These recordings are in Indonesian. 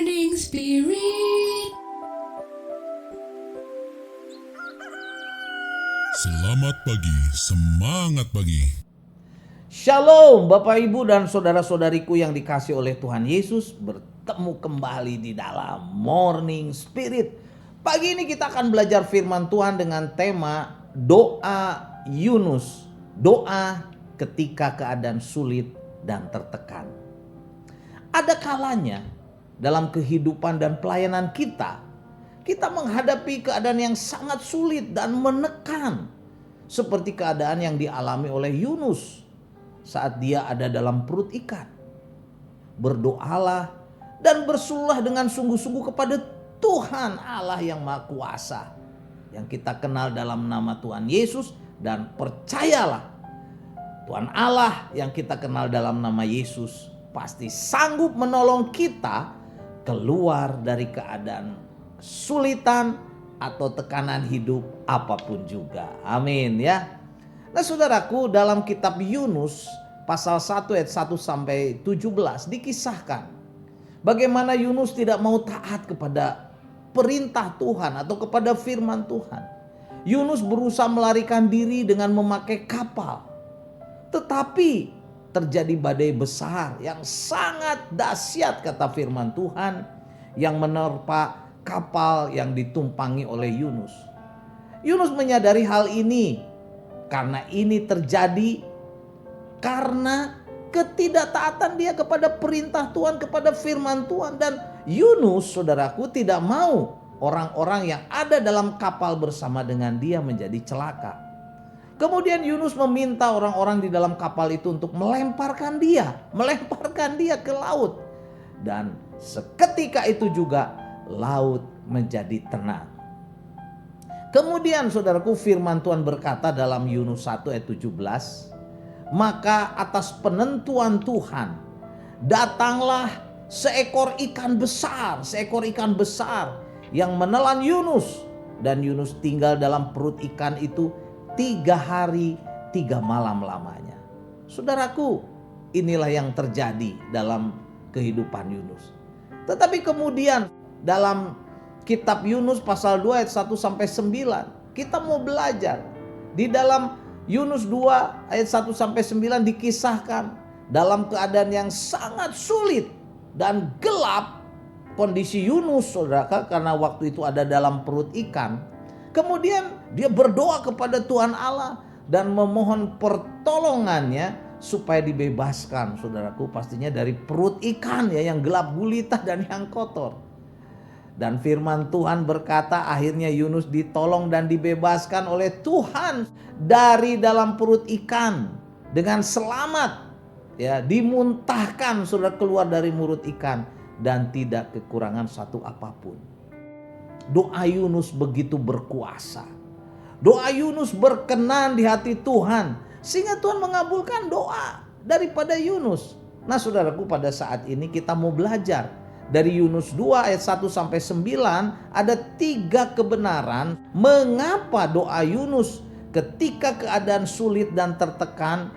Morning Spirit. Selamat pagi, semangat pagi. Shalom Bapak Ibu dan saudara-saudariku yang dikasih oleh Tuhan Yesus. Bertemu kembali di dalam Morning Spirit. Pagi ini kita akan belajar firman Tuhan dengan tema doa Yunus. Doa ketika keadaan sulit dan tertekan. Ada kalanya dalam kehidupan dan pelayanan kita menghadapi keadaan yang sangat sulit dan menekan. Seperti keadaan yang dialami oleh Yunus saat dia ada dalam perut ikan. Berdoalah dan bersulah dengan sungguh-sungguh kepada Tuhan Allah yang Maha Kuasa, yang kita kenal dalam nama Tuhan Yesus, dan percayalah Tuhan Allah yang kita kenal dalam nama Yesus pasti sanggup menolong kita keluar dari keadaan kesulitan atau tekanan hidup apapun juga. Amin ya. Nah saudaraku, dalam kitab Yunus pasal 1 ayat 1 sampai 17 dikisahkan bagaimana Yunus tidak mau taat kepada perintah Tuhan atau kepada firman Tuhan. Yunus berusaha melarikan diri dengan memakai kapal. Tetapi terjadi badai besar yang sangat dahsyat kata firman Tuhan yang menerpa kapal yang ditumpangi oleh Yunus. Yunus menyadari hal ini karena ini terjadi karena ketidaktaatan dia kepada perintah Tuhan, kepada firman Tuhan. Dan Yunus, saudaraku, tidak mau orang-orang yang ada dalam kapal bersama dengan dia menjadi celaka. Kemudian Yunus meminta orang-orang di dalam kapal itu untuk melemparkan dia ke laut. Dan seketika itu juga laut menjadi tenang. Kemudian saudaraku, firman Tuhan berkata dalam Yunus 1 ayat 17, maka atas penentuan Tuhan datanglah seekor ikan besar yang menelan Yunus, dan Yunus tinggal dalam perut ikan itu 3 hari 3 malam lamanya. Saudaraku, inilah yang terjadi dalam kehidupan Yunus. Tetapi kemudian dalam kitab Yunus pasal 2 ayat 1 sampai 9 kita mau belajar. Di dalam Yunus 2 ayat 1 sampai 9 dikisahkan dalam keadaan yang sangat sulit dan gelap kondisi Yunus, saudara, karena waktu itu ada dalam perut ikan. Kemudian dia berdoa kepada Tuhan Allah dan memohon pertolongannya supaya dibebaskan, saudaraku, pastinya dari perut ikan ya yang gelap gulita dan yang kotor. Dan firman Tuhan berkata akhirnya Yunus ditolong dan dibebaskan oleh Tuhan dari dalam perut ikan dengan selamat. Ya, dimuntahkan sudah keluar dari mulut ikan dan tidak kekurangan satu apapun. Doa Yunus begitu berkuasa. Doa Yunus berkenan di hati Tuhan sehingga Tuhan mengabulkan doa daripada Yunus. Nah saudaraku, pada saat ini kita mau belajar dari Yunus 2 ayat 1 sampai 9 ada 3 kebenaran mengapa doa Yunus ketika keadaan sulit dan tertekan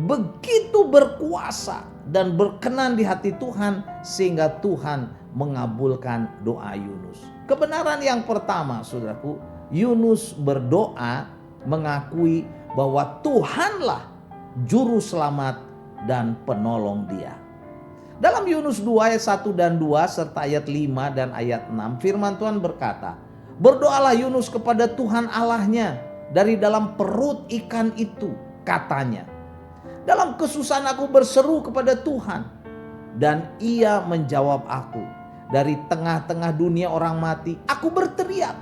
begitu berkuasa dan berkenan di hati Tuhan sehingga Tuhan mengabulkan doa Yunus. Kebenaran yang pertama, saudaraku, Yunus berdoa mengakui bahwa Tuhanlah juru selamat dan penolong dia. Dalam Yunus 2 ayat 1 dan 2 serta ayat 5 dan ayat 6 firman Tuhan berkata, berdoalah Yunus kepada Tuhan Allahnya dari dalam perut ikan itu, katanya, dalam kesusahan aku berseru kepada Tuhan dan ia menjawab aku. Dari tengah-tengah dunia orang mati aku berteriak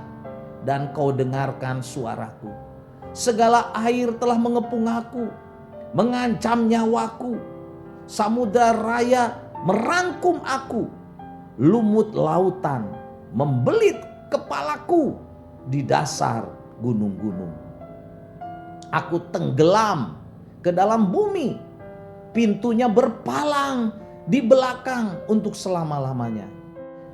dan kau dengarkan suaraku. Segala air telah mengepung aku, mengancam nyawaku. Samudra raya merangkum aku, lumut lautan membelit kepalaku di dasar gunung-gunung. Aku tenggelam ke dalam bumi, pintunya berpalang di belakang untuk selama-lamanya.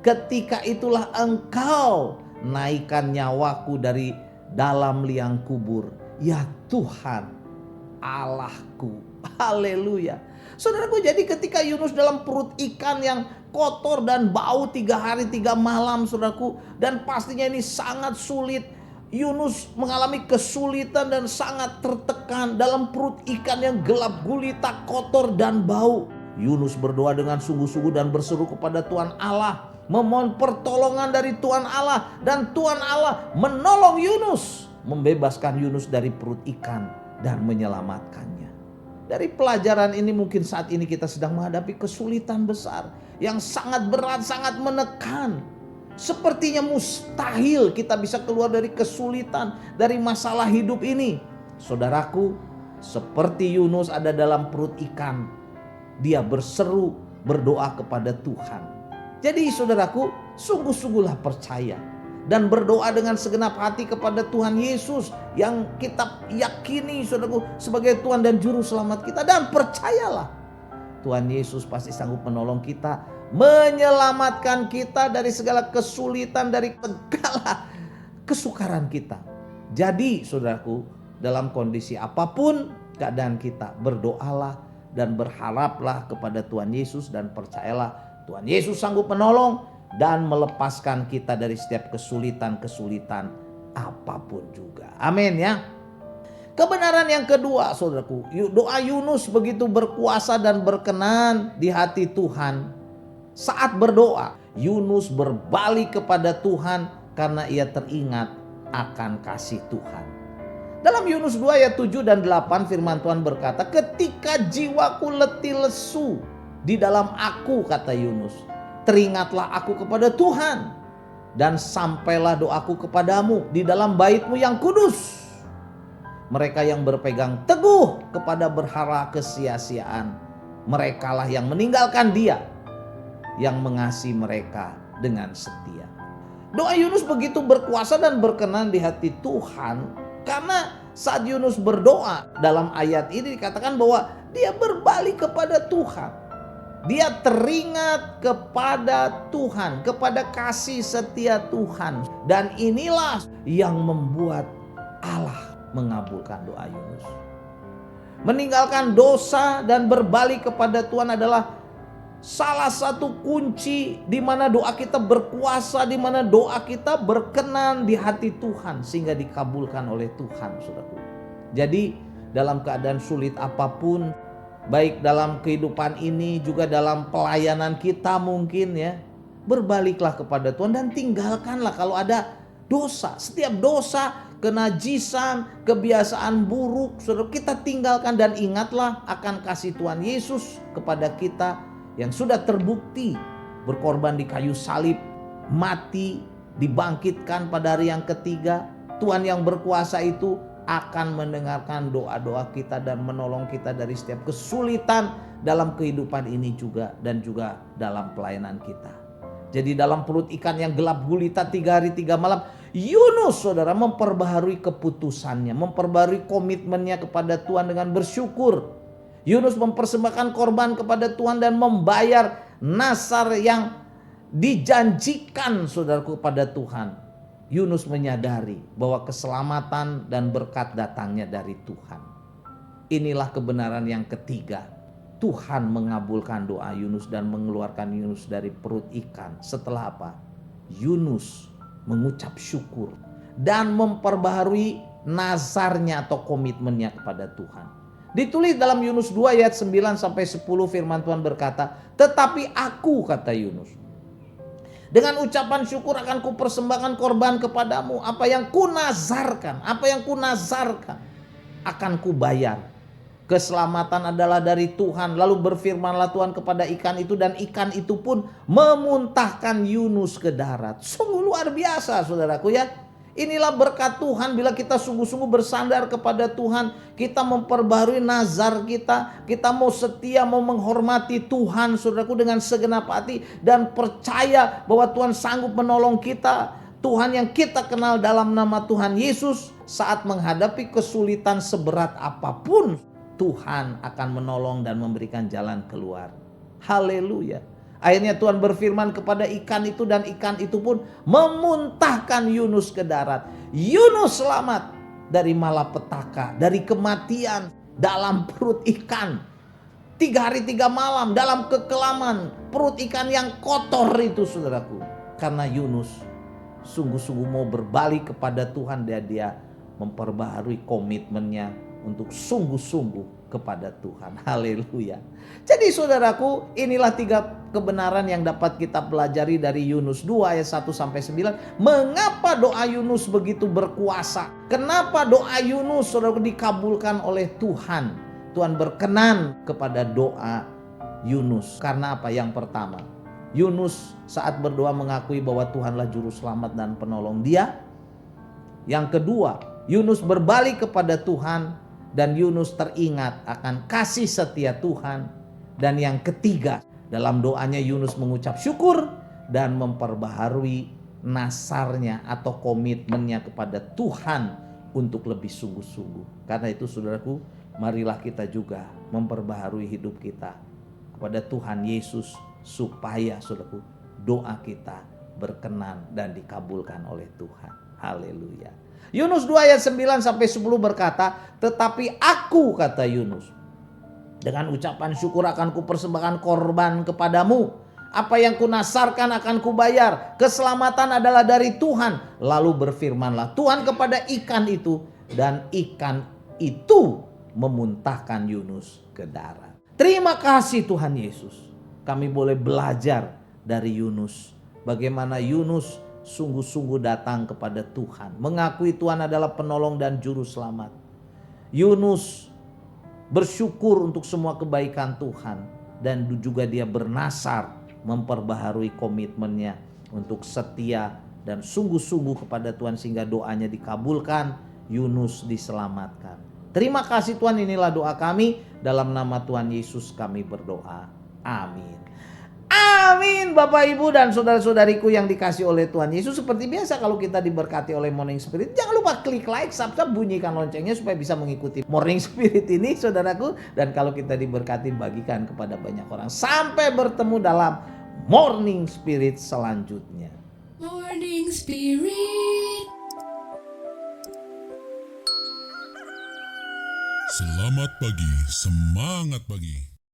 Ketika itulah engkau naikkan nyawaku dari dalam liang kubur, ya Tuhan Allahku. Haleluya. Saudaraku, jadi ketika Yunus dalam perut ikan yang kotor dan bau 3 hari 3 malam saudaraku. Dan pastinya ini sangat sulit. Yunus mengalami kesulitan dan sangat tertekan dalam perut ikan yang gelap gulita, kotor dan bau. Yunus berdoa dengan sungguh-sungguh dan berseru kepada Tuhan Allah, memohon pertolongan dari Tuhan Allah, dan Tuhan Allah menolong Yunus, membebaskan Yunus dari perut ikan dan menyelamatkannya. Dari pelajaran ini mungkin saat ini kita sedang menghadapi kesulitan besar yang sangat berat, sangat menekan. Sepertinya mustahil kita bisa keluar dari kesulitan, dari masalah hidup ini. Saudaraku, seperti Yunus ada dalam perut ikan, dia berseru, berdoa kepada Tuhan. Jadi saudaraku, sungguh-sungguhlah percaya dan berdoa dengan segenap hati kepada Tuhan Yesus yang kita yakini saudaraku sebagai Tuhan dan Juru Selamat kita. Dan percayalah, Tuhan Yesus pasti sanggup menolong kita, menyelamatkan kita dari segala kesulitan, dari segala kesukaran kita. Jadi saudaraku, dalam kondisi apapun keadaan kita, berdoalah dan berharaplah kepada Tuhan Yesus, dan percayalah Tuhan Yesus sanggup menolong dan melepaskan kita dari setiap kesulitan-kesulitan apapun juga. Amin ya. Kebenaran yang kedua saudaraku, doa Yunus begitu berkuasa dan berkenan di hati Tuhan. Saat berdoa, Yunus berbalik kepada Tuhan karena ia teringat akan kasih Tuhan. Dalam Yunus 2 ayat 7 dan 8 firman Tuhan berkata, ketika jiwaku letih lesu di dalam aku, kata Yunus, teringatlah aku kepada Tuhan, dan sampailah doaku kepadamu di dalam bait-Mu yang kudus. Mereka yang berpegang teguh kepada berhala kesia-siaan, merekalah yang meninggalkan Dia yang mengasihi mereka dengan setia. Doa Yunus begitu berkuasa dan berkenan di hati Tuhan karena saat Yunus berdoa dalam ayat ini dikatakan bahwa dia berbalik kepada Tuhan. Dia teringat kepada Tuhan, kepada kasih setia Tuhan. Dan inilah yang membuat Allah mengabulkan doa Yunus. Meninggalkan dosa dan berbalik kepada Tuhan adalah salah satu kunci di mana doa kita berkuasa, di mana doa kita berkenan di hati Tuhan sehingga dikabulkan oleh Tuhan, saudaraku. Jadi dalam keadaan sulit apapun, baik dalam kehidupan ini juga dalam pelayanan kita mungkin ya, berbaliklah kepada Tuhan dan tinggalkanlah kalau ada dosa. Setiap dosa, kenajisan, kebiasaan buruk, saudara, kita tinggalkan dan ingatlah akan kasih Tuhan Yesus kepada kita yang sudah terbukti berkorban di kayu salib, mati, dibangkitkan pada hari yang ketiga. Tuhan yang berkuasa itu akan mendengarkan doa-doa kita dan menolong kita dari setiap kesulitan dalam kehidupan ini juga, dan juga dalam pelayanan kita. Jadi dalam perut ikan yang gelap gulita 3 hari 3 malam, Yunus saudara memperbaharui keputusannya, memperbaharui komitmennya kepada Tuhan dengan bersyukur. Yunus mempersembahkan korban kepada Tuhan dan membayar nasar yang dijanjikan saudaraku pada Tuhan. Yunus menyadari bahwa keselamatan dan berkat datangnya dari Tuhan. Inilah kebenaran yang ketiga. Tuhan mengabulkan doa Yunus dan mengeluarkan Yunus dari perut ikan. Setelah apa? Yunus mengucap syukur dan memperbaharui nazarnya atau komitmennya kepada Tuhan. Ditulis dalam Yunus 2 ayat 9 sampai 10 firman Tuhan berkata, tetapi aku, kata Yunus, dengan ucapan syukur akan kupersembahkan korban kepadamu. Apa yang kunazarkan akan kubayar. Keselamatan adalah dari Tuhan. Lalu berfirmanlah Tuhan kepada ikan itu, dan ikan itu pun memuntahkan Yunus ke darat. Sungguh luar biasa saudaraku ya. Inilah berkat Tuhan bila kita sungguh-sungguh bersandar kepada Tuhan. Kita memperbarui nazar kita. Kita mau setia, mau menghormati Tuhan saudaraku dengan segenap hati. Dan percaya bahwa Tuhan sanggup menolong kita. Tuhan yang kita kenal dalam nama Tuhan Yesus. Saat menghadapi kesulitan seberat apapun, Tuhan akan menolong dan memberikan jalan keluar. Haleluya. Akhirnya Tuhan berfirman kepada ikan itu, dan ikan itu pun memuntahkan Yunus ke darat. Yunus selamat dari malapetaka, dari kematian dalam perut ikan. 3 3 hari 3 malam dalam kekelaman perut ikan yang kotor itu, saudaraku. Karena Yunus sungguh-sungguh mau berbalik kepada Tuhan, dan dia memperbaharui komitmennya untuk sungguh-sungguh kepada Tuhan. Haleluya. Jadi saudaraku, inilah 3 kebenaran yang dapat kita pelajari dari Yunus 2 ayat 1 sampai 9. Mengapa doa Yunus begitu berkuasa? Kenapa doa Yunus, saudaraku, dikabulkan oleh Tuhan? Tuhan berkenan kepada doa Yunus. Karena apa? Yang pertama, Yunus saat berdoa mengakui bahwa Tuhanlah juru selamat dan penolong dia. Yang kedua, Yunus berbalik kepada Tuhan dan Yunus teringat akan kasih setia Tuhan. Dan yang ketiga, dalam doanya Yunus mengucap syukur dan memperbaharui nasarnya atau komitmennya kepada Tuhan untuk lebih sungguh-sungguh. Karena itu saudaraku, marilah kita juga memperbaharui hidup kita kepada Tuhan Yesus, supaya saudaraku, doa kita berkenan dan dikabulkan oleh Tuhan. Haleluya. Yunus 2 ayat 9 sampai 10 berkata, tetapi aku, kata Yunus, dengan ucapan syukur akan kupersembahkan korban kepadamu. Apa yang kunasarkan akan kubayar. Keselamatan adalah dari Tuhan. Lalu berfirmanlah Tuhan kepada ikan itu, dan ikan itu memuntahkan Yunus ke darat. Terima kasih Tuhan Yesus. Kami boleh belajar dari Yunus. Bagaimana Yunus sungguh-sungguh datang kepada Tuhan. Mengakui Tuhan adalah penolong dan juru selamat. Yunus bersyukur untuk semua kebaikan Tuhan. Dan juga dia bernasar, memperbaharui komitmennya untuk setia dan sungguh-sungguh kepada Tuhan, sehingga doanya dikabulkan, Yunus diselamatkan. Terima kasih Tuhan, inilah doa kami. Dalam nama Tuhan Yesus kami berdoa. Amin. Amin. Bapak, Ibu, dan saudara-saudariku yang dikasih oleh Tuhan Yesus. Seperti biasa kalau kita diberkati oleh Morning Spirit, jangan lupa klik like, subscribe, bunyikan loncengnya supaya bisa mengikuti Morning Spirit ini, saudaraku. Dan kalau kita diberkati, bagikan kepada banyak orang. Sampai bertemu dalam Morning Spirit selanjutnya. Morning Spirit. Selamat pagi, semangat pagi.